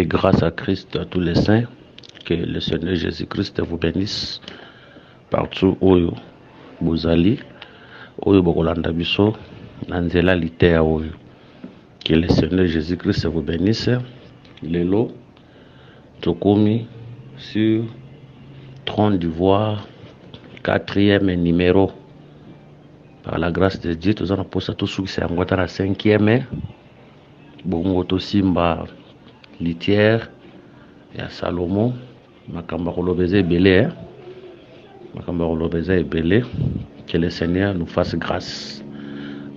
grâce à Christ, à tous les saints, que le Seigneur Jésus-Christ vous bénisse partout où vous allez, où vous biso, nanzela litea oyo. Que le Seigneur Jésus-Christ vous bénisse. Lelo, tokomi sur trône d'ivoire, 4e numéro. Par la grâce de Dieu, nous allons poser tout ce qui est en 5e. Bongo to simba litière ya Salomon makamba kolobeze belé que le Seigneur nous fasse grâce.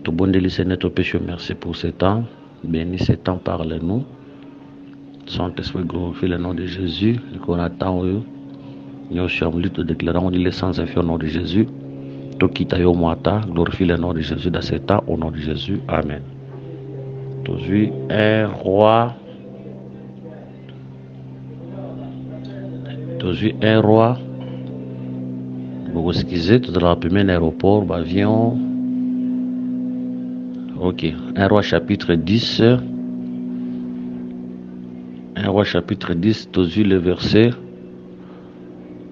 Tout bon le Seigneur te péché, merci pour ce temps. Bénis ce temps, parle-nous. Saint-Esprit, glorifie le nom de Jésus. Et qu'on attend nous sommes lutte de déclarant les sans effet au nom de Jésus. Tout qui t'a eu moata, glorifie le nom de Jésus dans ce temps au nom de Jésus. Amen. Aujourd'hui, un roi. Vous excusez, tout dans le premier aéroport, avion. Ok. Un roi chapitre 10. Un roi chapitre 10, aujourd'hui le verset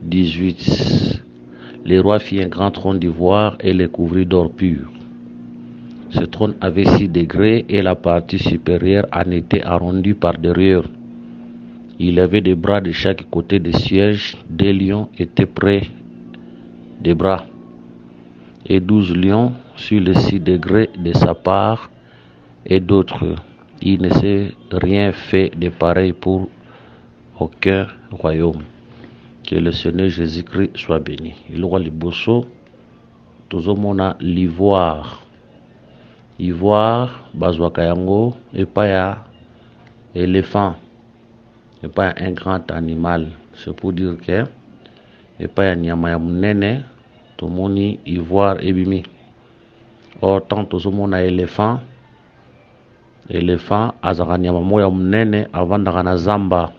18. Le roi fit un grand trône d'ivoire et le couvrit d'or pur. Ce trône avait 6 degrés et la partie supérieure en était arrondie par derrière. Il avait des bras de chaque côté des sièges. Des lions étaient près des bras et 12 lions sur les 6 degrés de sa part et d'autres. Il ne s'est rien fait de pareil pour aucun royaume. Que le Seigneur Jésus-Christ soit béni. Il roi liboso, tozomona l'ivoire. Ivoire, bazwaka yango, et pas ya éléphant, et pas un grand animal. C'est pour dire que, et pas ya nyama ya munene, tomoni ivoire ebimi. Or, tant tozomona éléphant, azaka nyama moya munene, avandaka na zamba,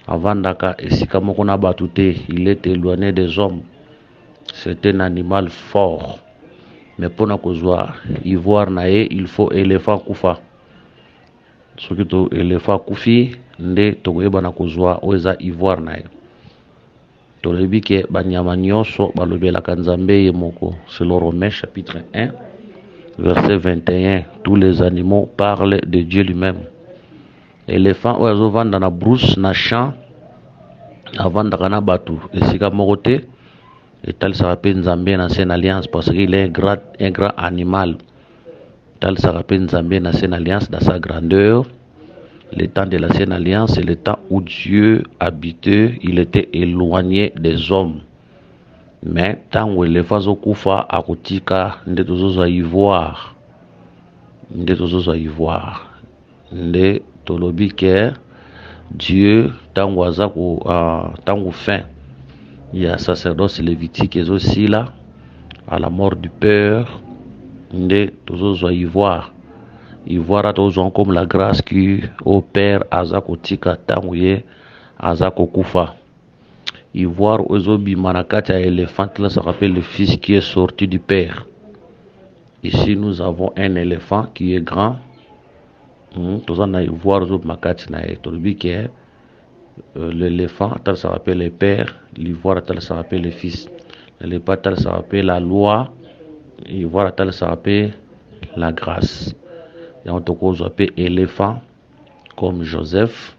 avandaka esika moko na batu te. Il est éloigné des hommes. C'est un animal fort. Mais pour na kozwa ivoire nae, il faut éléphant kufa. Soki to éléphant kufi, nde tokoyeba na kozwa oza ivoire nae. Tolebi ke banyama nyonso balobelaka nzambe ye moko. C'est le Romains chapitre 1, verset 21. Tous les animaux parlent de Dieu lui-même. Éléphant oyo vanda na brousse na champ, avandaka na batu esika moko te. Et tel sera Nzambé dans cette alliance parce qu'il est un grand animal. Tel sera Nzambé dans cette alliance dans sa grandeur. Le temps de la Sainte Alliance, c'est le temps où Dieu habitait, il était éloigné des hommes. Mais tant où les phases kufa akutika nde tozoza ivoire. Nde tolobi ke Dieu tant où fin. Il y a sacerdoce lévitique et aussi là, à la mort du père, de tous ivoire. Ivoire a toujours comme la grâce qui au père Azako Tika Tangouye Azako Koufa. Ivoire Ozobi Manakata éléphant, là ça rappelle le fils qui est sorti du père. Ici nous avons un éléphant qui est grand. Tous en ivoire Ozobi Makati na etolbi qui est l'éléphant, tel ça rappelle le père, l'ivoire, tel ça rappelle le fils, l'éléphant, tel ça rappelle la loi, l'ivoire, tel ça rappelle la grâce. Et on te cause appelle éléphant, comme Joseph,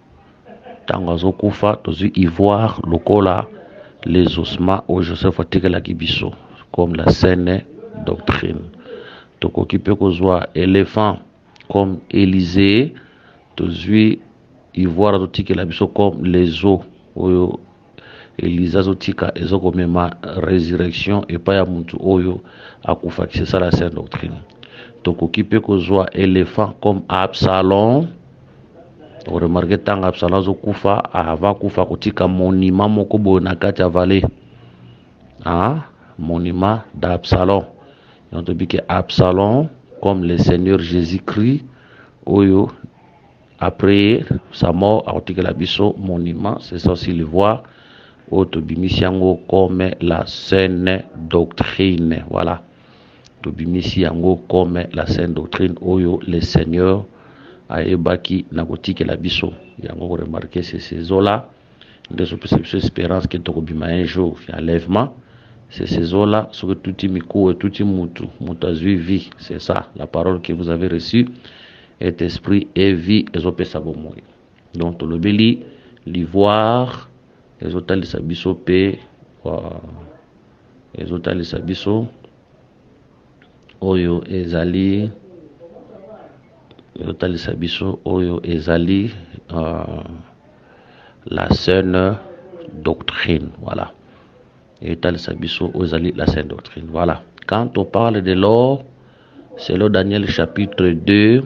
Tangazo Koufa, tozu ivoire, lokola, les ossements, au Joseph Atika la Kibiso, comme la saine doctrine. Toko qui peut causer éléphant, comme Élysée, tozu ivoire zotika la biso comme les eaux oyo Elisa zotika ezoko mema résurrection et pas ya muntu oyo akufa, c'est ça la sainte doctrine. Donc occupé kozwa éléphant comme Absalom. On remarque tant Absalom zokufa avant kufa kotika monument moko bo na kati ya vallée. Monument d'Absalom. On te dit que Absalom comme le Seigneur Jésus-Christ oyo après sa mort, la biso monument, c'est ça aussi le voir, autobimisiango comme la saine doctrine. Voilà. Autobimisiango comme la saine doctrine, oyo le Seigneur ayebaki na kotikela biso yango remarquer ces eaux-là nde sopesa biso espérance ke tokobima un jour ya enlèvement. C'est ces eaux-là soki tuti mikuwa tuti mutu azwi vie. C'est ça la parole que vous avez reçue est esprit et vie ezopesa bomoi. Donc tolobeli l'ivoire ezotalisa biso pe ezotalisa biso oyo ezali la saine doctrine. Voilà. Et la saine doctrine. Voilà. Quand on parle de l'or, c'est le Daniel chapitre 2.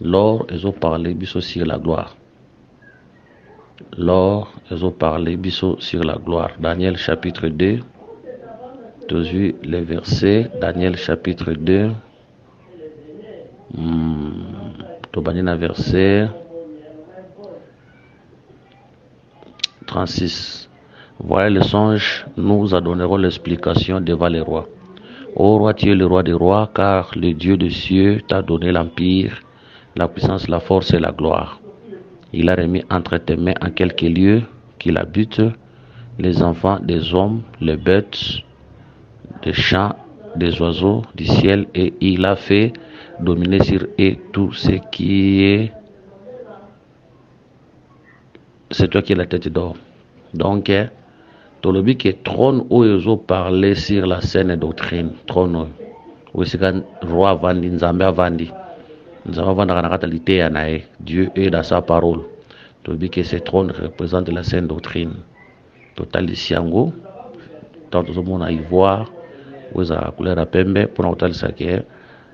L'or, ils ont parlé biso sur la gloire. L'or, ils ont parlé biso sur la gloire. Daniel chapitre 2. Tu as vu les versets. Daniel chapitre 2. Tobanina verset 36. Voilà le songe, nous adonnerons l'explication devant les rois. Ô roi, tu es le roi des rois, car le Dieu des cieux t'a donné l'empire, la puissance, la force et la gloire. Il a remis entre tes mains en quelques lieux qu'il habite les enfants des hommes, les bêtes, des champs, des oiseaux du ciel, et il a fait dominer sur eux tout ce qui est. C'est toi qui es la tête d'or. Donc, tolobi que trône où ils ont parlé sur la saine doctrine, trône où c'est quand roi vandi, nzambe vandi, nzambe vanda kanakata litea nae, Dieu est dans sa parole. Tolobi que ce trône représente la saine doctrine. Total ici yango, tant tout le monde a ivoire, où ils ont la couleur à pembe, pour total ça que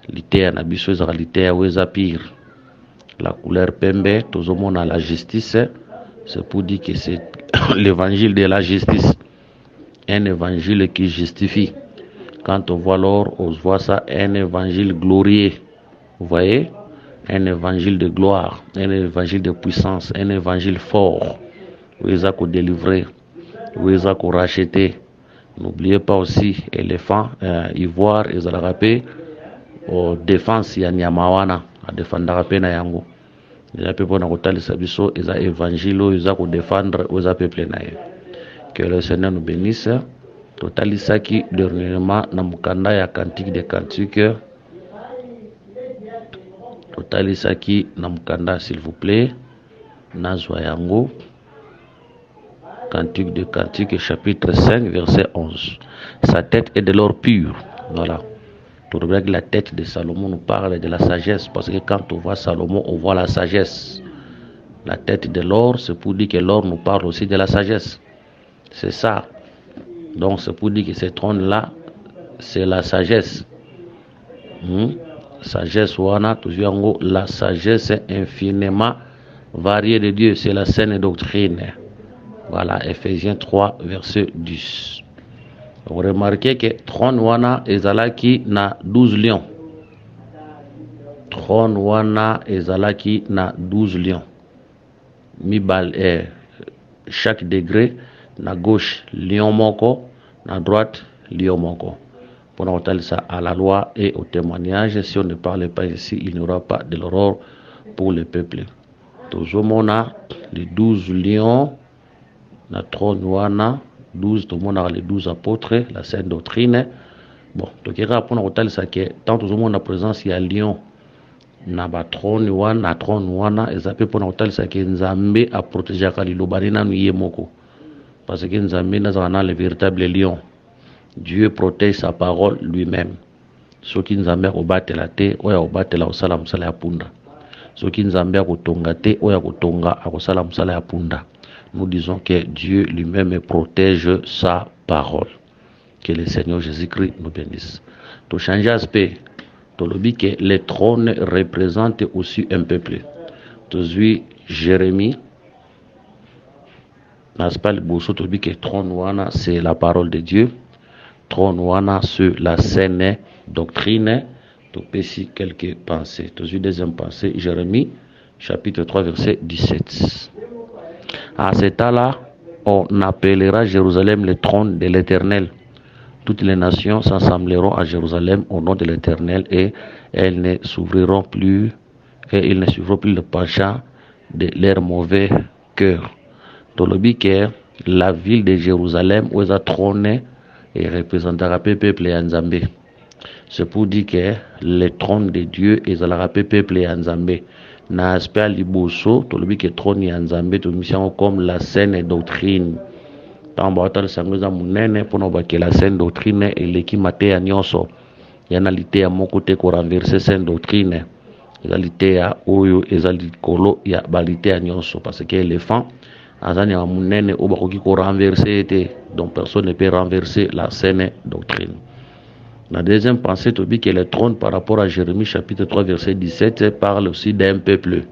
litea na biso ils ont litea où ils ont pire. La couleur pembe, tout le monde a la justice, c'est pour dire que c'est l'évangile de la justice. Un évangile qui justifie. Quand on voit l'or, on voit ça, un évangile glorieux. Vous voyez? Un évangile de gloire, un évangile de puissance, un évangile fort. Où ils ont délivré, où ils ont racheté. N'oubliez pas aussi, éléphant, ivoire, ils ont rappelé, aux défenses, il y a Nyamawana, à défendre rappelé na yango. Les peuples n'ont pas sabiso, ils ont évangile, ils ont défendre, ils ont peuplé naïe. Que le Seigneur nous bénisse. Totalisaki dernièrement na mukanda ya cantique des cantiques. Totalisaki na mukanda s'il vous plaît. Nazwa yango. Cantique de cantiques chapitre 5 verset 11. Sa tête est de l'or pur. Voilà. Tout le la tête de Salomon nous parle de la sagesse parce que quand on voit Salomon, on voit la sagesse. La tête de l'or, c'est pour dire que l'or nous parle aussi de la sagesse. C'est ça. Donc c'est pour dire que ce trône-là, c'est la sagesse. Sagesse wana, toujours la sagesse infiniment variée de Dieu, c'est la saine doctrine. Voilà, Ephésiens 3, verset 10. Vous remarquez que trône wana ezalaki na 12 lions. Trône wana ezalaki na 12 lions. Chaque degré, na gauche lion moko, na droite lion moko. Pour nous ça à la loi et au témoignage, si on ne parle pas ici, il n'y aura pas de l'aurore pour le peuple. Toujours mona les 12 lions, na trône wana 12, tout le monde a les 12 apôtres, la sainte doctrine. Bon, donc il y a pour nous ça que tant tout le monde a présence il y a lion. Na ba trône wana ezape pour nous ça que Nzambe a protégé Kalilobani na nuye moko. Parce que Nzambe n'a le véritable lion. Dieu protège sa parole lui-même. Ceux qui Nzambe obate la te, oya obate la osala musala ya punda. Ceux qui Nzambe akotonga te, oya kotonga akosala musala ya punda. Nous disons que Dieu lui-même protège sa parole. Que le Seigneur Jésus-Christ nous bénisse. Pour changer aspect, tu que le trône représente aussi un peuple. Tu vois Jérémie. N'est-ce pas le bousseau, tu dis que trône wana c'est la parole de Dieu. Trône wana sur la saine doctrine. Tu peux ici quelques pensées. Tu vois deuxième pensée, Jérémie, chapitre 3, verset 17. À cet temps-là, on appellera Jérusalem le trône de l'Éternel. Toutes les nations s'assembleront à Jérusalem au nom de l'Éternel et elles ne s'ouvriront plus qu'ils ne suivront plus le penchant de leur mauvais cœur. Tolobi que la ville de Jérusalem où ils ont trôné et représentera le peuple et Nzambé. C'est pour dire que le trône de Dieu est le peuple et Nzambé. Na aspect liboso, tolobi que trône et Nzambé, tout mission comme la saine doctrine. Tant batal sangoza munene pour nous que la saine doctrine et l'équipe maté nyonso. Yanalité à mon côté qu'on renverser saine doctrine. Égalité à oyo ezalikolo ya balité à nyonso parce que l'éléphant azani ya munene obakoki ko renverser été donc personne ne peut renverser la saine doctrine. La deuxième pensée te dit que le trône par rapport à Jérémie chapitre 3 verset 17 parle aussi d'un peuple.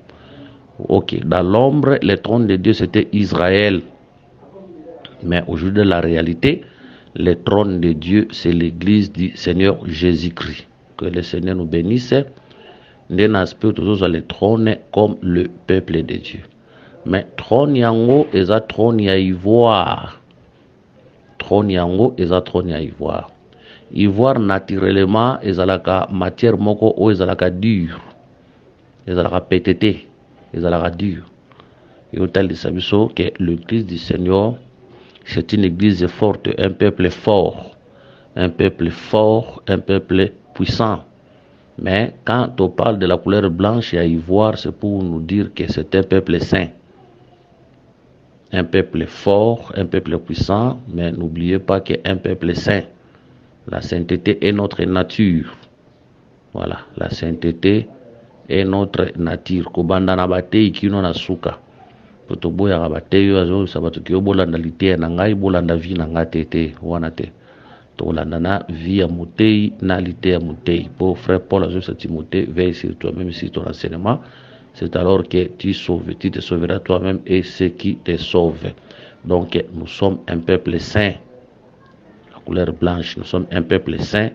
Ok, dans l'ombre le trône de Dieu c'était Israël, mais aujourd'hui de la réalité le trône de Dieu c'est l'église du Seigneur Jésus-Christ. Que le Seigneur nous bénisse. D'un aspect toujours le trône comme le peuple de Dieu. Mais trône yango est un trône ya ivoire. Trône yango est un trône ya ivoire. Ivoire naturellement est la matière moko ou est la dure. Est la pétété, est la dure. Et au tel de sabiso que l'église du Seigneur c'est une église forte, un peuple fort, un peuple fort, un peuple puissant. Mais quand on parle de la couleur blanche et ivoire, c'est pour nous dire que c'est un peuple saint. Un peuple fort, un peuple puissant, mais n'oubliez pas qu'un peuple saint. La sainteté est notre nature. Voilà, la sainteté est notre nature. Kobanda na batei kino na suka. Potoboya na batei yo sabatu ki obolanda lité na ngai bolanda vi na ngatete wana te. Tolandana via motei na lité ya motei. Pour frère Paul à Timothée, veille sur toi-même sur ton enseignement. C'est alors que tu te sauveras toi-même et ceux qui te sauvent. Donc nous sommes un peuple saint. La couleur blanche, nous sommes un peuple saint.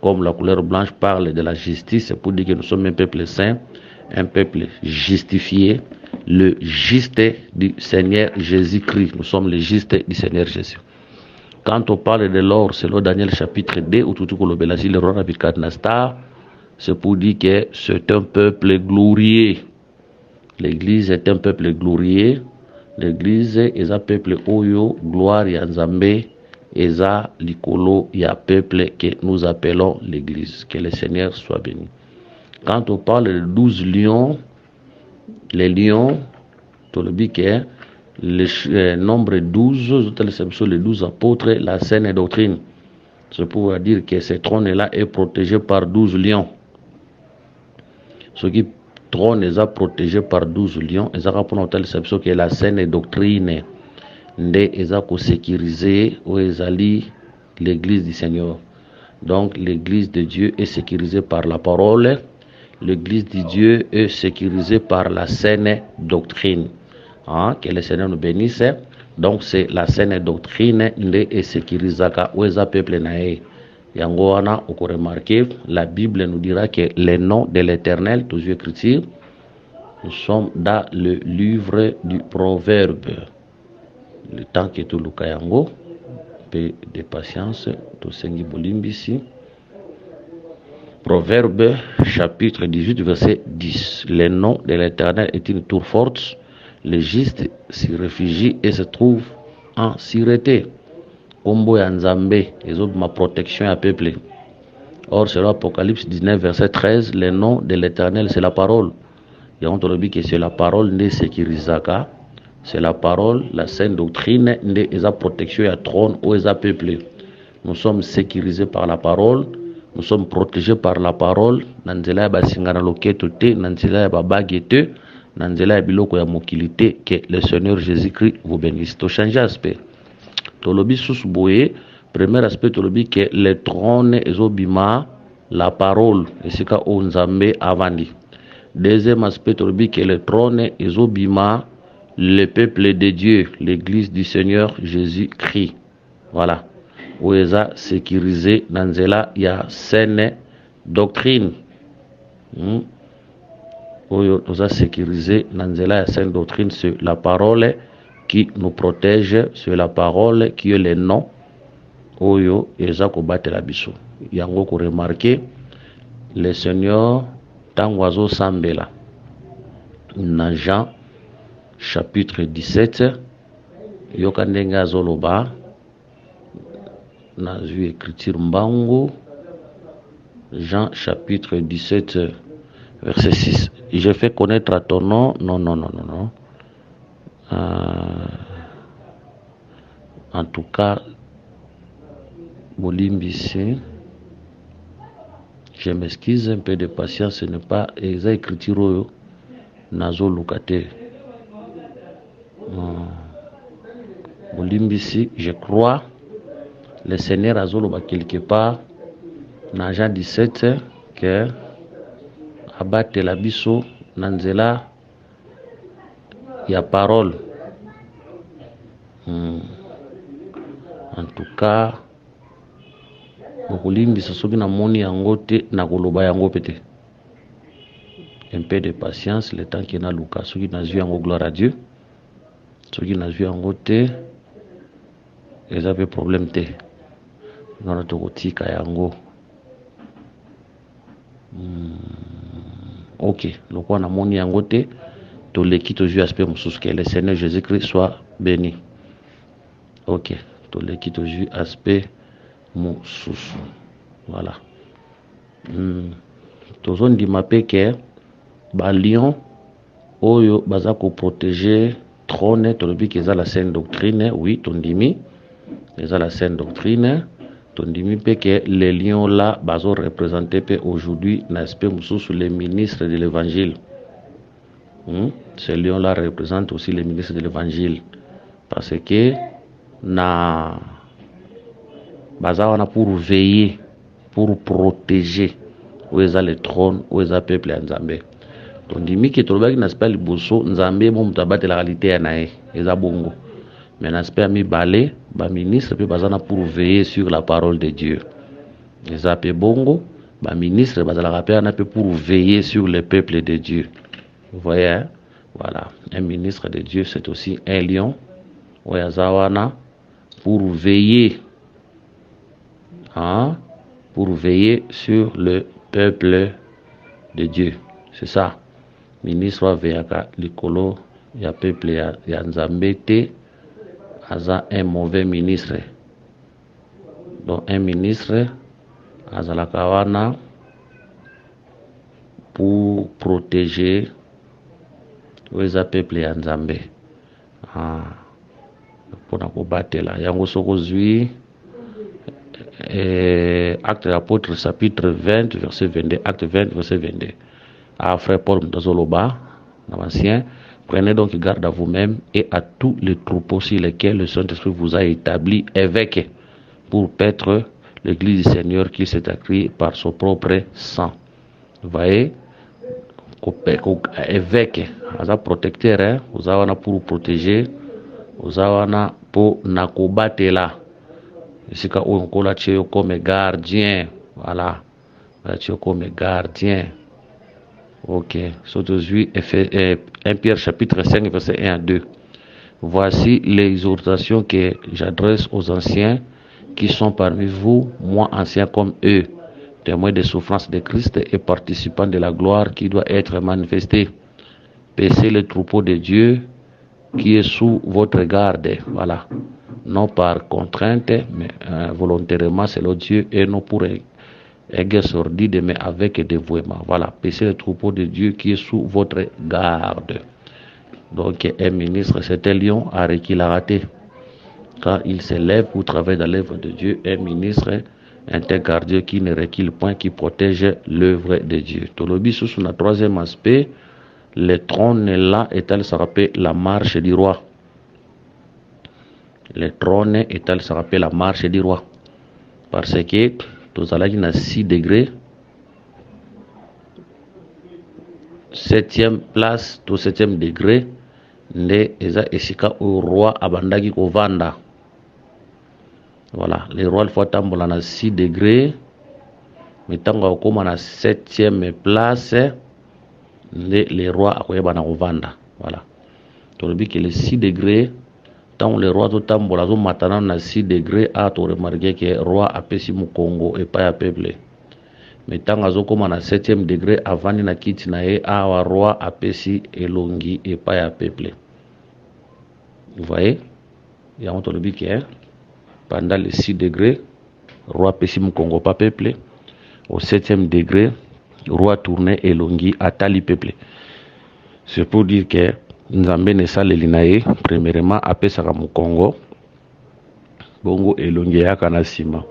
Comme la couleur blanche parle de la justice, c'est pour dire que nous sommes un peuple saint, un peuple justifié, le juste du Seigneur Jésus-Christ. Nous sommes le juste du Seigneur Jésus. Quand on parle de l'or, c'est le Daniel chapitre 2, où tout le belasi le roi Nabucodonosor, c'est pour dire que c'est un peuple glorieux. L'église est un peuple glorieux. L'église est un peuple oyo, gloire ya Nzambe, et à l'icolo, il y a un peuple que nous appelons l'église. Que le Seigneur soit béni. Quand on parle de 12 lions, les lions, tout le bique, le nombre 12, les 12 apôtres, la saine doctrine. C'est pour dire que ce trône-là est protégé par 12 lions. Ce qui trône est protégé par 12 lions, et ça pour notre exception que la saine doctrine nde est sécurisée ou est l'église du Seigneur. Donc l'église de Dieu est sécurisée par la parole, l'église de Dieu est sécurisée par la saine doctrine. Que le Seigneur nous bénisse. Donc c'est la saine doctrine nde est sécurisée ou est peuple nae. Yangoana, on peut remarquer, la Bible nous dira que les noms de l'Éternel, toujours écrit, nous sommes dans le livre du Proverbe. Le temps que tout le Kayango, peu de patience, tout Sengi Bolimbisi. Proverbe, chapitre 18, verset 10. Le nom de l'Éternel est une tour forte. Le juste s'y réfugie et se trouve en sûreté. Kombo ya Nzambe, les autres ma protection à peuple. Or, c'est l'Apocalypse 19, verset 13, le nom de l'Éternel, c'est la parole. Et on te dit que c'est la parole de sécurisaka, c'est la parole, la sainte doctrine de la protection à trône ou à peuple. Nous sommes sécurisés par la parole, nous sommes protégés par la parole. Nanzela ba singana loketo te, nanzela ba bagete, nanzela biloko ya mokilité. Que le Seigneur Jésus-Christ vous bénisse. To changer aspect. Tolobi susboye, premier aspect tolobi que le trône ezobima la parole esika onzambe avandi. Deuxième aspect tolobi que le trône ezobima le peuple de Dieu, l'église du Seigneur Jésus-Christ. Voilà. Où est sécurisé nanzela ya saine doctrine. Où est sécurisé nanzela ya saine doctrine, c'est la parole qui nous protège, c'est la parole qui est le nom. Oyo eza ko batela biso. Yango ko remarquer le Seigneur ntango azosambela na Jean chapitre 17 yoka ndenge azoloba nazwi écriture mbangu. Jean chapitre 17 verset 6. Je fais connaître à ton nom. Non. En tout cas, Bolimbisi, je m'excuse, un peu de patience, ce n'est pas exact écriture nazo lukate. Bolimbisi, je crois, le Seigneur azoloba quelque part dans Jean 17 que abate la biso nanzela ya parole. En tout cas, bolimbisa soki na moni yango te na koloba yango pete. Un peu de patience, le temps qu'il y a Lucas, soki nazwi yango gloire à Dieu. Soki nazwi yango te, ils avaient problème te. Non tokotika yango. Ok, lokwa na moni yango te, toleki tozwi aspect mosusu que le Seigneur Jésus-Christ soit béni. Ok, toleki tozwi aspect mosusu. Voilà. Tozondima pe ke ba lion oyo baza ko protéger trône tolobi ke za la saine doctrine. Oui, tondimi eza la saine doctrine. Tondimi pe que les lions là bazo représenté pe aujourd'hui n'aspect mosusu les ministres de l'évangile. Ces lions là représentent aussi les ministres de l'évangile parce que na baza wana pour veiller, pour protéger où est le trône, où est le peuple ya Nzambe. Tondimi ke tolobaki n'aspect liboso Nzambe mo mutabate la réalité ya nae eza bongo. Mais l'aspect mi balé, ba ministre pe bazana pour veiller sur la parole de Dieu. Les appels bongo, ba ministre bazala rappel na pe pour veiller sur le peuple de Dieu. Vous voyez, hein? Voilà, un ministre de Dieu c'est aussi un lion. Oyazawana pour veiller, pour veiller sur le peuple de Dieu. C'est ça. Ministre wa veyaka likolo ya peuple ya Nzambe te. Aza un mauvais ministre. Donc un ministre azalaka wana pour protéger les peuple ya Nzambe. Pona kobatela yango sokozwi acte de l'apôtre chapitre 20 verset 22, acte 20 verset 22. Frère Paul Mtazoloba, l'ancien. Prenez donc garde à vous-même et à tous les troupeaux sur lesquels le Saint-Esprit vous a établi évêque pour paître l'église du Seigneur qui s'est acquis par son propre sang. Vous voyez, évêque, vous protecteur, vous avez pour protéger, vous avez pour nakobatela. Ici, on a comme gardien, voilà, comme gardien. Ok, surtout 1 Pierre chapitre 5 verset 1 à 2. Voici l'exhortation que j'adresse aux anciens qui sont parmi vous, moi anciens comme eux, témoins des souffrances de Christ et participants de la gloire qui doit être manifestée. Paissez le troupeau de Dieu qui est sous votre garde, voilà, non par contrainte, mais volontairement, c'est le Dieu et non pour guerre sordide, mais avec dévouement. Voilà, paissez le troupeau de Dieu qui est sous votre garde. Donc, un ministre, c'est un lion à qui l'a raté. Quand il s'élève pour travailler dans l'œuvre de Dieu, un ministre est un gardien qui ne recule point, qui protège l'œuvre de Dieu. Tolobi sous le troisième aspect, le trône là est-elle se rappelle la marche du roi. Le trône est-elle se rappelle la marche du roi. Parce que tozalaki na 6 degrés, 7e place to 7e degré nde eza esika au roi abandaki kovanda. Voilà, le roi faut tambola na 6 degrés, mais tango akoma na 7e place nde le roi akoyeba na kovanda. Voilà, tolobi que les 6 degrés tant le roi to tambola zo matana na 6 degrés a to remarquer que roi apesi mu Congo et pas ya peuple. mais ntango azokóma na 7e degré avandi na kiti na ye awa roi apesi elongi epai ya peuple. Vous voyez, yango tolobi ke pendant les 6 degrés roi apesi mokongo pa peuple, au 7e degré roi tourné elongi atali peuple. C'est pour dire que nzambe nesaleli na ye premièrement apesaka mokongo bongo elongi yaka na nsima.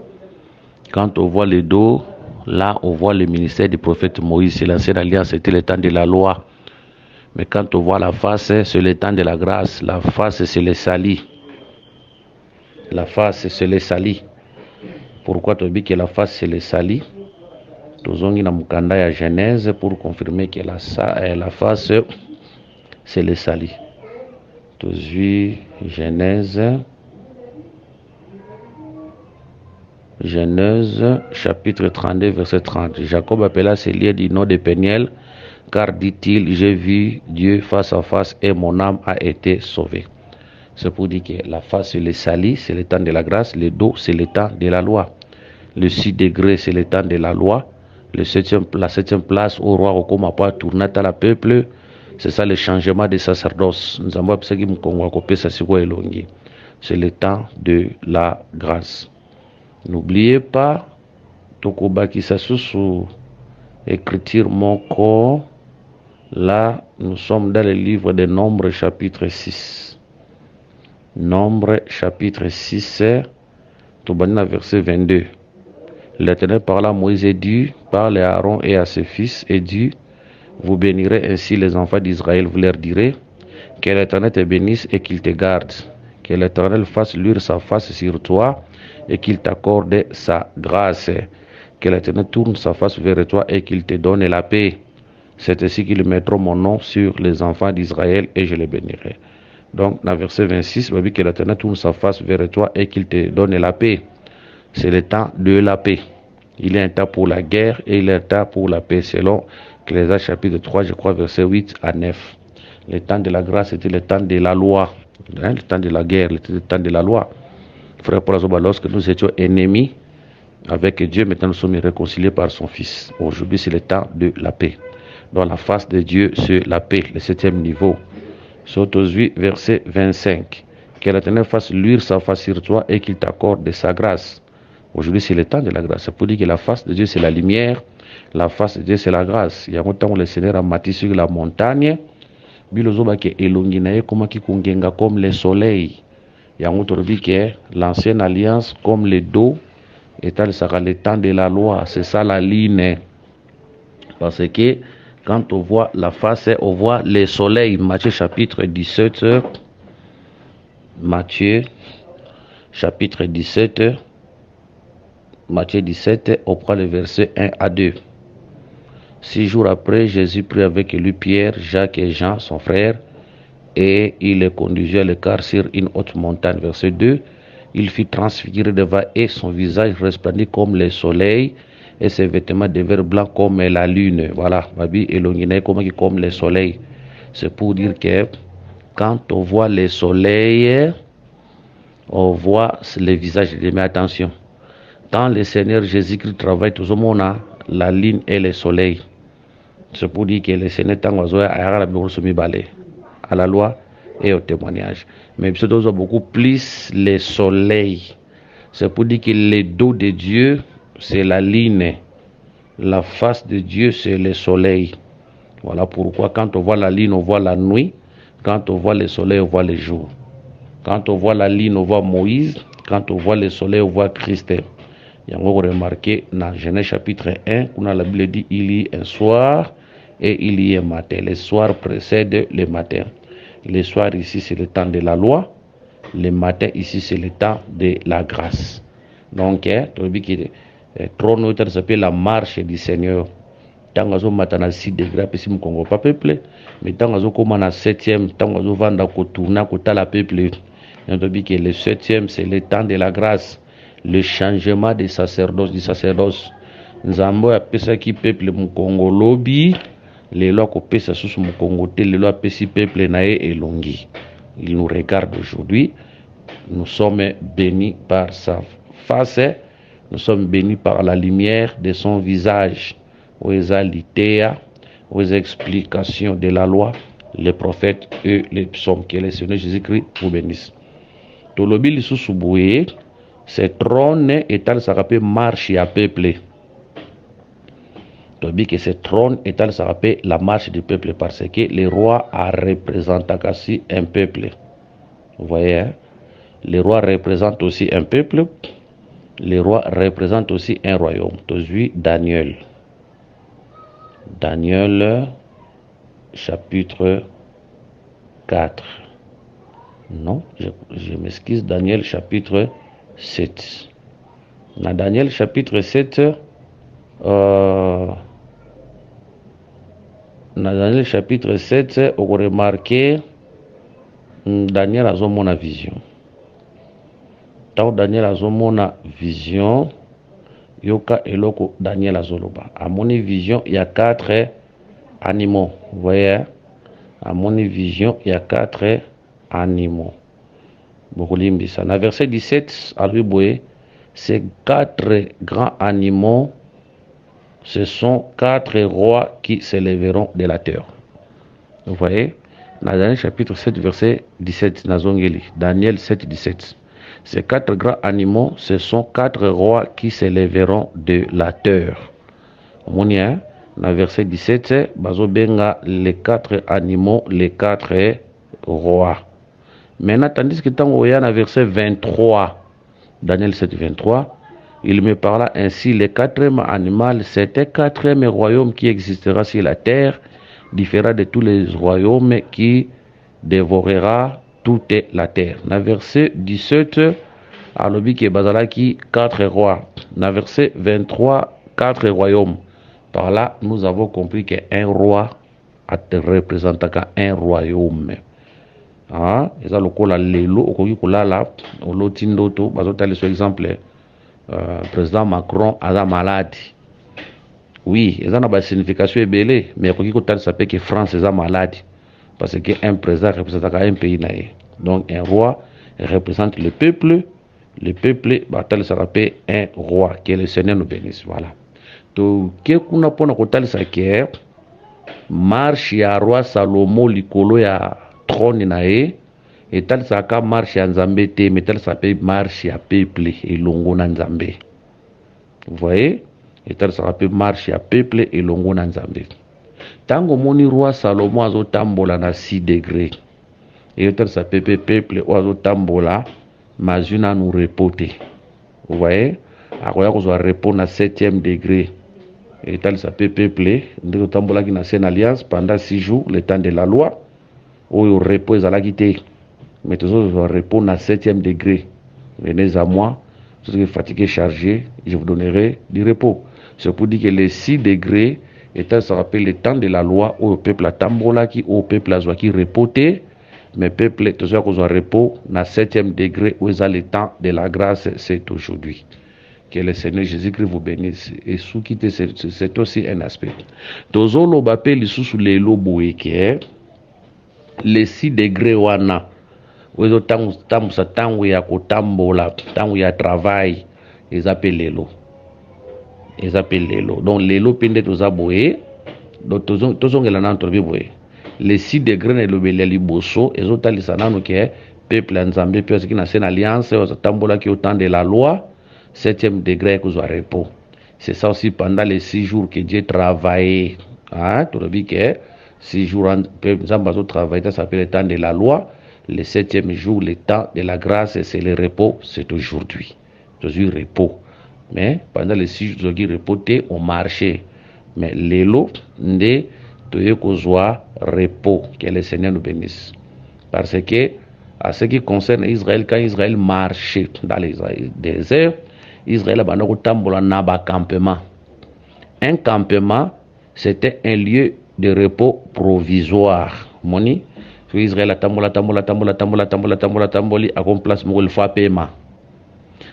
Quand on voit le dos, là on voit le ministère du prophète Moïse, c'est l'ancienne alliance, c'était le temps de la loi. Mais quand on voit la face, c'est le temps de la grâce. La face, c'est le sali. La face, c'est le sali. Pourquoi tu dis que la face, c'est le sali? Tozongi na mukanda ya Genèse pour confirmer que la face, c'est le sali. Tozu Genèse chapitre 32 verset 30. Jacob appela ses lieux du nom de Péniel, car dit-il, j'ai vu Dieu face à face et mon âme a été sauvée. C'est pour dire que la face c'est le sali, c'est le temps de la grâce, le dos c'est le temps de la loi. Le 6 degrés c'est le temps de la loi. La 7e place au roi Okoma pas tourner à la peuple, c'est ça le changement de sacerdoce. C'est le temps de la grâce. N'oubliez pas, Tokobaki Sasusu, écriture mon corps. Là, nous sommes dans le livre de Nombres, chapitre 6. Nombres, chapitre 6, Tobanina, verset 22. L'Éternel parla à Moïse et dit, parle à Aaron et à ses fils, et dit, vous bénirez ainsi les enfants d'Israël, vous leur direz, que l'Éternel te bénisse et qu'il te garde, que l'Éternel fasse luire sa face sur toi et qu'il t'accorde sa grâce, que l'Éternel tourne sa face vers toi et qu'il te donne la paix. C'est ainsi qu'ils mettront mon nom sur les enfants d'Israël et je les bénirai. Donc, dans verset 26, il dit que l'Éternel tourne sa face vers toi et qu'il te donne la paix. C'est le temps de la paix. Il y a un temps pour la guerre et il y a un temps pour la paix, selon Ecclésiaste chapitre 3, je crois, verset 8 à 9. Le temps de la grâce était le temps de la loi. Le temps de la guerre, le temps de la loi. Frère Paul Azoba, lorsque nous étions ennemis avec Dieu, maintenant nous sommes réconciliés par son Fils. Aujourd'hui, c'est le temps de la paix. Dans la face de Dieu, c'est la paix, le 7e niveau. Sourate 8, verset 25. Que l'Éternel fasse luire sa face sur toi et qu'il t'accorde de sa grâce. Aujourd'hui, c'est le temps de la grâce. C'est pour dire que la face de Dieu, c'est la lumière. La face de Dieu, c'est la grâce. Il y a un temps où le Seigneur a bâti sur la montagne. Bilozoba ke elonginaye comme qui kungenga comme le soleil. Il y a un autre dit que l'ancienne alliance comme le dos est le temps de la loi. C'est ça la ligne. Parce que quand on voit la face, on voit le soleil. Matthieu chapitre 17. Matthieu chapitre 17. Matthieu 17, on prend le verset 1 à 2. 6 jours après, Jésus prit avec lui Pierre, Jacques et Jean, son frère, et il les conduisit à l'écart sur une haute montagne. Verset 2. Il fit transfigurer devant et son visage resplendit comme le soleil, et ses vêtements devinrent blancs comme la lune. Voilà, Babi Elongine comme le soleil. C'est pour dire que quand on voit le soleil, on voit le visage de mes attention. Quand le Seigneur Jésus-Christ travaille, tout le monde a la lune et le soleil. C'est pour dire que le Seigneur à la loi et au témoignage. Mais c'est beaucoup plus le soleil. C'est pour dire que le dos de Dieu, c'est la lune. La face de Dieu, c'est le soleil. Voilà pourquoi quand on voit la lune, on voit la nuit. Quand on voit le soleil, on voit le jour. Quand on voit la lune, on voit Moïse. Quand on voit le soleil, on voit Christ. Il y a remarqué dans Genèse chapitre 1, où la Bible dit il y a un soir et il y a un matin. Le soir précède le matin. Le soir ici, c'est le temps de la loi. Le matin ici, c'est le temps de la grâce. Donc, trône s'appelle la marche du Seigneur. Tant que matana 6 degrés, puis si Congo pas peuplé, mais tant que comme na 7e, tant que vanda ko tourna ko ta la peuplé. On dit que le 7e, c'est le temps de la grâce. Le changement des sacerdoces, du sacerdoce. Nzambo a pesa qui peuple mu Congo lobby, les lois ko pesa sous mu Congo te, les lois pesi peuple nae et longi. Il nous regarde aujourd'hui. Nous sommes bénis par sa face. Nous sommes bénis par la lumière de son visage. Aux litéa, aux explications de la loi, les prophètes et les psaumes. Que le Seigneur Jésus-Christ vous bénisse. Tolobi lisusu boye, ce trône est ça rappelle marche à peuple. Tolobi que ce trône est ça rappelle la marche du peuple parce que le roi a représenté aussi un peuple. Vous voyez, hein? Le roi représente aussi un peuple. Le roi représente aussi un royaume. Aujourd'hui, Daniel. Daniel, chapitre 4. Non, je m'excuse, Daniel, chapitre 7. Dans Daniel, chapitre 7, dans Daniel, chapitre 7, on remarque Daniel a mon vision. Tant Daniel a mon vision, yoka eloko Daniel a zoloba. À mon vision, il y a 4 animaux. Vous voyez, à mon vision, il y a 4 animaux. Dans le verset 17, à lui, ces 4 grands animaux, ce sont 4 rois qui s'élèveront de la terre. Vous voyez, dans Daniel chapitre 7, verset 17, Daniel 7, 17. Ces 4 grands animaux, ce sont 4 rois qui s'élèveront de la terre. Dans le verset 17, bazobenga les 4 animaux, les 4 rois. Maintenant, tandis que dans le verset 23, Daniel 7, 23, il me parla ainsi, le 4e animal, c'était 4e royaume qui existera sur la terre, différent de tous les royaumes qui dévorera toute la terre. Dans le verset 17, alobi ke bazalaki 4 rois. Dans le verset 23, 4 royaumes. Par là, nous avons compris qu'un roi représente un royaume. Ah, eza lokola lelo okoki kolala oloti ndoto bazotali sur exemple président Macron a malade. Oui, eza na ba signification ebele, mais okoki kotali sape que France eza malade parce que un président représente un pays naé. Donc un roi représente le peuple batali ça rappelle un roi que le Seigneur nous bénisse. Voilà. To ke kuna pona kotali sa ke marche ya roi Salomo likolo ya trône nae etali saka marche ya nzambe te metali sape marche ya peuple elongo na nzambe. Vous voyez, etali saka marche ya peuple elongo na nzambe. Tango moni roi Salomo azotambola na 6 degrés etali sape peuple azotambola mazuna nous repoter. Vous voyez, akoya kozwa repos na 7e degré. Etali sape peuple ndeko tambola ki na Sainte Alliance pendant 6 jours le temps de la loi. Oyo repos ezalaki te, mais toujours repos na 7e degré. Venez à moi, si vous êtes fatigué, chargé, je vous donnerai du repos. C'est pour dire que les 6 degrés étant ça rappelle le temps de la loi où le peuple a tambola qui au peuple a qui repoté, mais peuple toujours qu'on repos na 7e degré où est le temps de la grâce, c'est aujourd'hui. Que le Seigneur Jésus-Christ vous bénisse. Et sous quitter, c'est aussi un aspect. Toujours le bapel sous les loboué qui est les 6 degrés wana wezo tangu sa tangu ya kutambola tangu ya travail ils appellent lelo donc lelo pende tozaboye donc tozongela na ntobi boye les 6 degrés na lobele liboso ezotalisa nano ke peuple ya nzambe pe qui na Sainte Alliance ozatambola ki au temps de la loi 7e degré kozwa repos. C'est ça aussi pendant les 6 jours que Dieu travaillait. Hein, tu dis que 6 jours, nous travaillons, ça s'appelle le temps de la loi. Le 7e jour, le temps de la grâce, c'est le repos, c'est aujourd'hui. Aujourd'hui, repos. Mais pendant les 6 jours de repos, on marchait. Mais l'élo, ne te kozwa repos. Que le Seigneur nous bénisse. Parce que, à ce qui concerne Israël, quand Israël marchait dans les déserts, Israël a tambola na ba campement. Un campement, c'était un lieu de repos provisoire. Moni, Israël a tamboli, à place mo il faut paiement.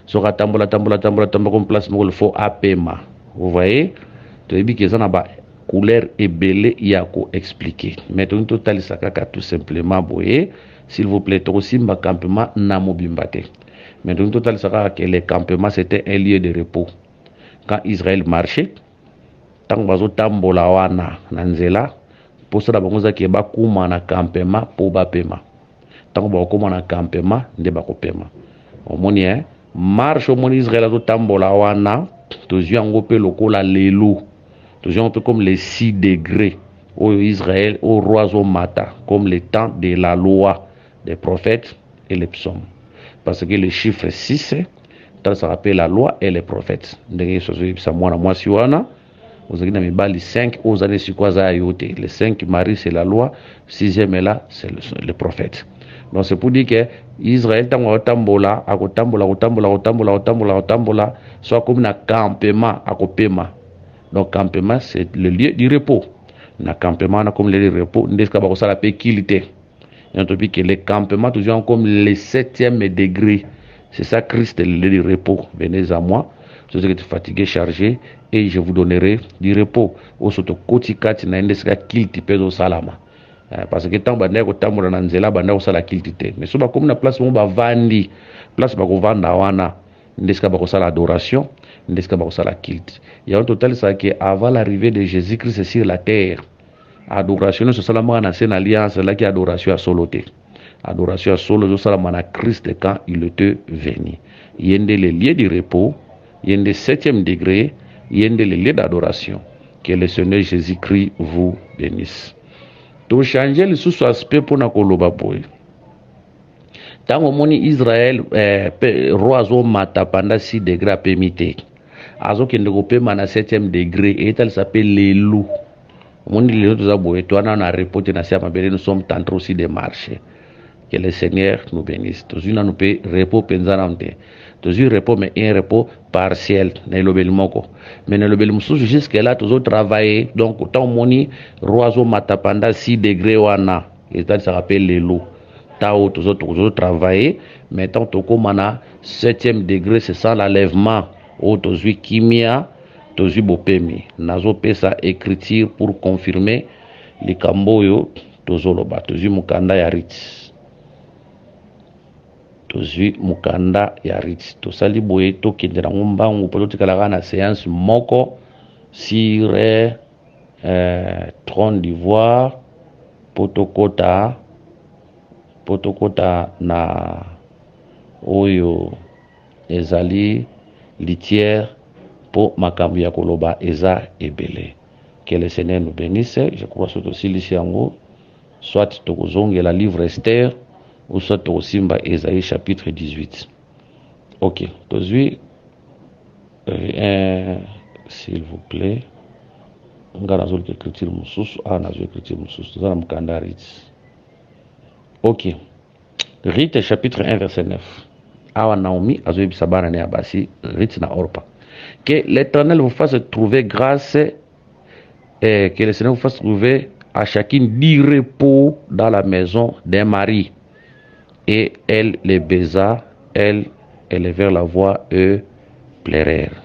So ka tambola, comme place mo il faut paiement. Vous voyez, tu dis que ça na ba couleur et belé yako expliquer. Mais tout total ça tout simplement boye, s'il vous plaît, aussi ma campement na mobimbate. Mais dans le total, ça que les campements, c'était un lieu de repos. Quand Israël marchait, tant bazo tambola wana nanzela, pour ça bangoza ki ba kuma na campement pour ba pema. Tant ba kuma na campement nde ba ko pema. Omoni marche omoni Israël azo tambola wana, tozi yango pe lokola lelo. Tozi yango pe comme les 6 degrés au Israël au roi zo mata, comme le temps de la loi des prophètes et les psaumes. Parce que le chiffre 6, ça rappelle la loi et les prophètes. Les 5 aux années les 5 Marie c'est la loi, 6e est là, c'est le prophète. Donc c'est pour dire que Israël tambola, soit comme un campement à Kopema. Donc campement c'est le lieu du repos. Na campement comme le lieu du repos, n'est-ce pas ça la péquilité. Et on te dit que les campements toujours comme les 7e degré. C'est ça Christ le lieu du repos. Venez à moi, je suis fatigué, chargé, et je vous donnerai du repos. Au soto koti kati na indeska kilti pedo salama. Parce que tant bande ko tamura na nzela bande ko sala kilti te. Mais so ba comme na place mo ba vandi, place ba ko vanda wana, indeska ba ko sala adoration, indeska ba ko sala kilti. Il y a un total ça que avant l'arrivée de Jésus-Christ sur la terre, adoration so sala na ancienne alliance là qui adoration à soloté. Adoration à solo so sala na Christ quand il était venu. Yende les lieux du repos, yende 7e degré, yende les lieux d'adoration. Que le Seigneur Jésus-Christ vous bénisse. To changer le sous aspect pour na koloba boy. Tango moni Israël roi zo mata pendant 6 degrés permité. Azo kende ko pe na 7e degré et elle s'appelle les loups. Moni les autres aboy to na na reporter na sia mabele nous sommes en train aussi de marcher. Que le Seigneur nous bénisse. Tous nous peut repos penzanante. Tous repos mais un repos partiel. Mais le belmoko jusque là tous travailler donc autant moni roiseau matapanda 6 degrés wana et ça rappelle les lots. Tao tous travailler mais tant toko mana 7e degré c'est sans l'enlèvement au tous kimia tous bopemi nazo pesa écriture pour confirmer les kamboyo tous loba tous mukanda ya rit. Tozui mukanda ya rit tosali boye tokendela ngombangu po totikalaka na séance moko sur trône d'ivoire potokota na oyo ezali litière po makambo ya koloba eza ebele. Que le Seigneur nous bénisse. Je crois surtout aussi ici yango soit tokozongela livre Esther ou soit au Simba Esaïe chapitre 18. Ok, tozui s'il vous plaît. Ngarazo l'écriture mususu, nazo écriture mususu, tozana mukanda rit. Ok. Rite chapitre 1 verset 9. Awa Naomi azo bisabana ne abasi rit na Orpa. Que l'Éternel vous fasse trouver grâce et que le Seigneur vous fasse trouver à chacune du repos dans la maison d'un mari. Et elle les baisa, elle élevèrent la voix, eux pleurèrent.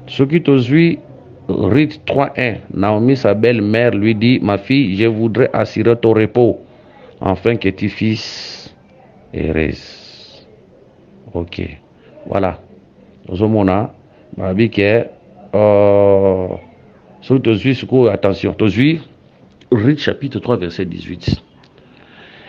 Ce qui t'osuit, Rite 3.1, Naomi, sa belle-mère, lui dit, ma fille, je voudrais assurer ton repos, afin que tu fisses heureuse. Ok, voilà. Zomona, ma vie que, ce qui t'osuit, attention, t'osuit, Rite chapitre 3, verset 18.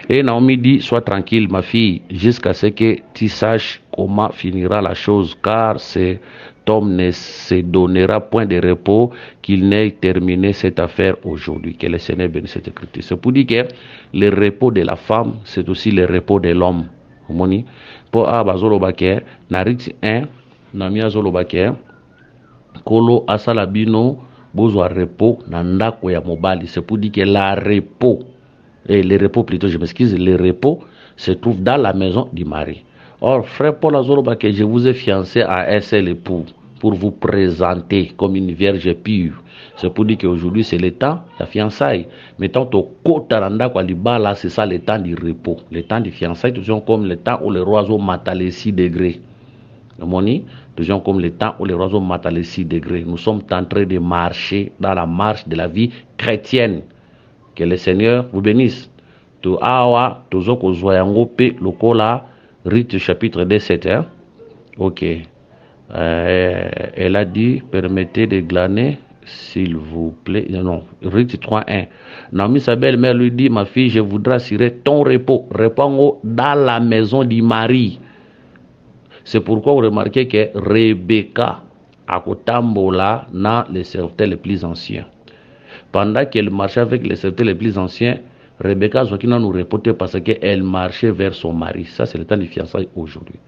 Et Naomi dit, sois tranquille ma fille, jusqu'à ce que tu saches comment finira la chose, car cet homme ne se donnera point de repos qu'il n'ait terminé cette affaire aujourd'hui. Que le Seigneur bénisse cette écriture. C'est pour dire que le repos de la femme, c'est aussi le repos de l'homme. Pour Abazolobake, Narit 1, Namia Zolobake, Kolo Asalabino, Bozwa repos, Nandako ya Mobali. C'est pour dire que la repos, et le repos plutôt, je m'excuse, le repos se trouve dans la maison du mari. Or, frère Paul Azoroba, que je vous ai fiancé à un seul époux pour vous présenter comme une vierge pure. C'est pour dire qu'aujourd'hui, c'est le temps de la fiançailles. Mais tant au Kotaranda, là, c'est ça le temps du repos. Le temps du fiançailles, toujours comme le temps où les oiseaux matent les 6 degrés. Toujours comme le temps où les oiseaux matent les 6 degrés. Nous sommes en train de marcher dans la marche de la vie chrétienne. Que le Seigneur vous bénisse. To awa tozoko zoyango pe lokola Rite chapitre 17, hein? Ok. Elle a dit, permettez de glaner, s'il vous plaît. Non, Rite 3.1. Naomi, sa belle-mère, lui dit, ma fille, je voudrais assurer ton repos. Réponds dans la maison du mari. C'est pourquoi vous remarquez que Rebecca a kotambola dans les serviteurs les plus anciens. Pendant qu'elle marchait avec les serviteurs les plus anciens, Rebecca Zokina nous reportait parce qu'elle marchait vers son mari. Ça, c'est le temps de fiançailles aujourd'hui.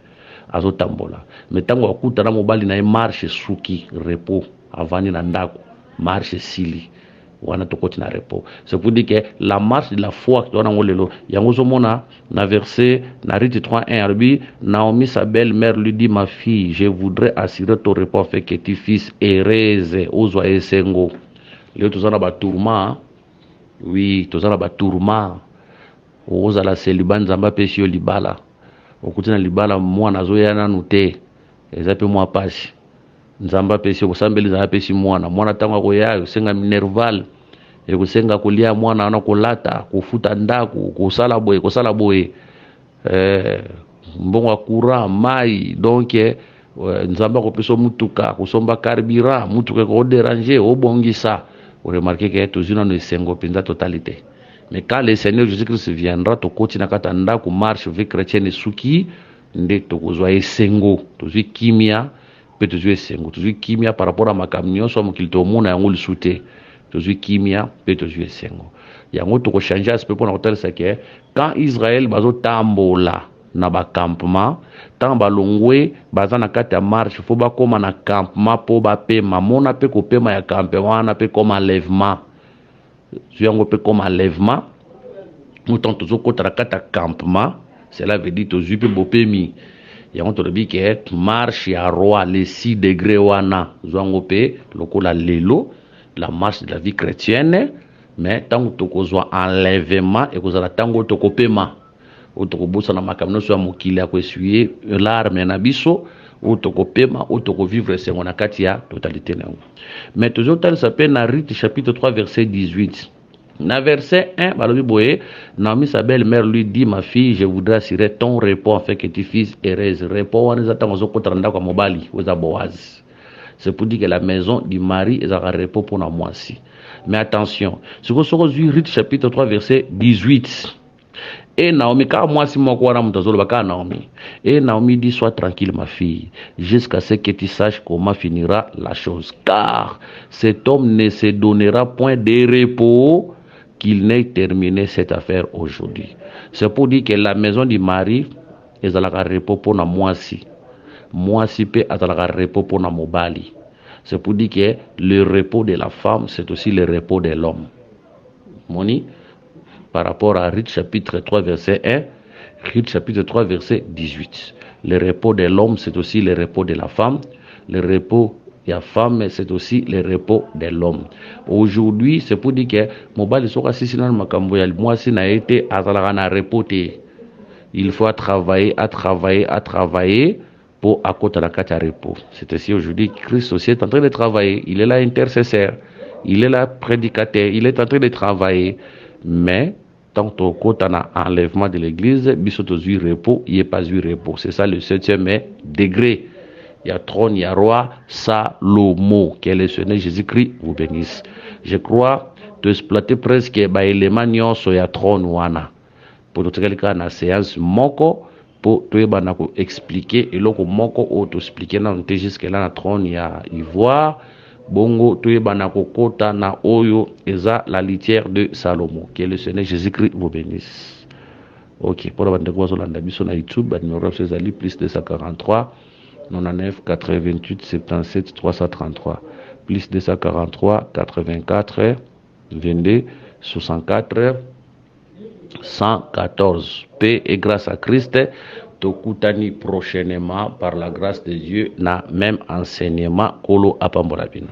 Azo tambola. Mais tant qu'on a mobile na marche suki repos avant na ndako marche sili wana tokoti na repos. C'est pour dire que la marche de la foi que on lelo yango zomona na verset na Rite 3:1 arbi Naomi sa belle-mère lui dit ma fille je voudrais assurer ton repos afin que tu fils heureuse ozwa esengo. Leo tozana ba tourment oui tozana ba tourment ozala célibat nzamba pesio libala okutina libala mwana azoya nanu te eza pe mwa pasi nzamba apesi okusambeli nzamba apesi mwana ntango akoya kosenga minerval ekosenga kolia mwana wana kolata kofuta ndako kosala boye mbongo ya courant mai donc nzamba akopesa mutuka kosomba carburant mutuka ekoderange obongisa oremarke ke tozwi nano esengo mpenza totalité. Mais quand le Seigneur Jésus-Christ viendra, to koti na kata ndako marche vie chrétienne suki nde tokozwa esengo tozwi kimia pe tozwi esengo tozwi kimia par rapport à makambo nyonso mokili tomona yango lisusu te tozwi kimia pe tozwi esengo yango tokochange aspect mpona kotalisa ke quand Israël bazotambola na bacampement ntango balongwe baza na kati ya marche fo bakóma na campement mpo bapema mona mpe kopema ya campement wana mpe comme enlèvement yango pe comme enlèvement autant tozokota na kati ya campement cela veut dire tozwi mpe bopemi yango tolobi ke marche ya roi les 6 degrés wana zwango mpe lokola lelo la marche de la vie chrétienne mais ntango tokozwa enlèvement ekozala ntango tokopema oyo tokobosana makambo nyonso ya mokili ya koessuye larme na biso oyo tokopema oyo tokovivre esengo na kati ya totalité na yango. Mais tozotalisa mpe na Rite chapitre 3 verset 18. Na verset 1 balobi boye Naomi sa belle-mère lui dit ma fille je voudrais assurer ton repos afin que tu fils heureuse. Repos wana eza ntango ozokotana ndako ya mobali oyo eza Boaz. C'est pour dire que la maison du mari ezalaka repos mpona mwasi. Mais attention sikoyo soko ozwi Rite chapitre 3 verset 18. Et Naomi, car moi si mon Naomi. Et Naomi dit sois tranquille ma fille, jusqu'à ce que tu saches comment finira la chose. Car cet homme ne se donnera point de repos qu'il n'ait terminé cette affaire aujourd'hui. C'est pour dire que la maison du mari est à la repos pour moi si. Moi si peut à la repos pour mobali. C'est pour dire que le repos de la femme c'est aussi le repos de l'homme. Moni par rapport à Rite chapitre 3 verset 1, Rite chapitre 3 verset 18. Le repos de l'homme, c'est aussi le repos de la femme. Le repos de la femme, c'est aussi le repos de l'homme. Aujourd'hui, c'est pour dire que mobile soka sisi na makambo ya moi si na été azalaka na repoter. Il faut travailler pour accoter la carte à repos. C'est ainsi aujourd'hui Christ aussi est en train de travailler. Il est là intercesseur, il est là prédicateur, il est en train de travailler. Mais tant qu'on a enlèvement de l'église, bisoto zui repos, il n'y a pas eu repos. C'est ça le 7e degré. Il y a trône, il y a roi, Salomo, qui est le Seigneur Jésus-Christ, vous bénisse. Je crois de exploiter presque l'élément nyonso ya trône wana. Pour notre cas, na séance moko, pour tout expliquer, et loko moko, auto expliquer, na on jusque là na trône, il y a ivoire, bongo toyebana kokota na oyo eza la litière de Salomo que le Seigneur Jésus-Christ vous bénisse. Ok, pour la bande de biso na YouTube numéro ezali plus 243 99 88 77 333 plus 243 84 22 64 114. Paix et grâce à Christ. Tokutani prochainement par la grâce de Dieu na même enseignement kolo apambolabino.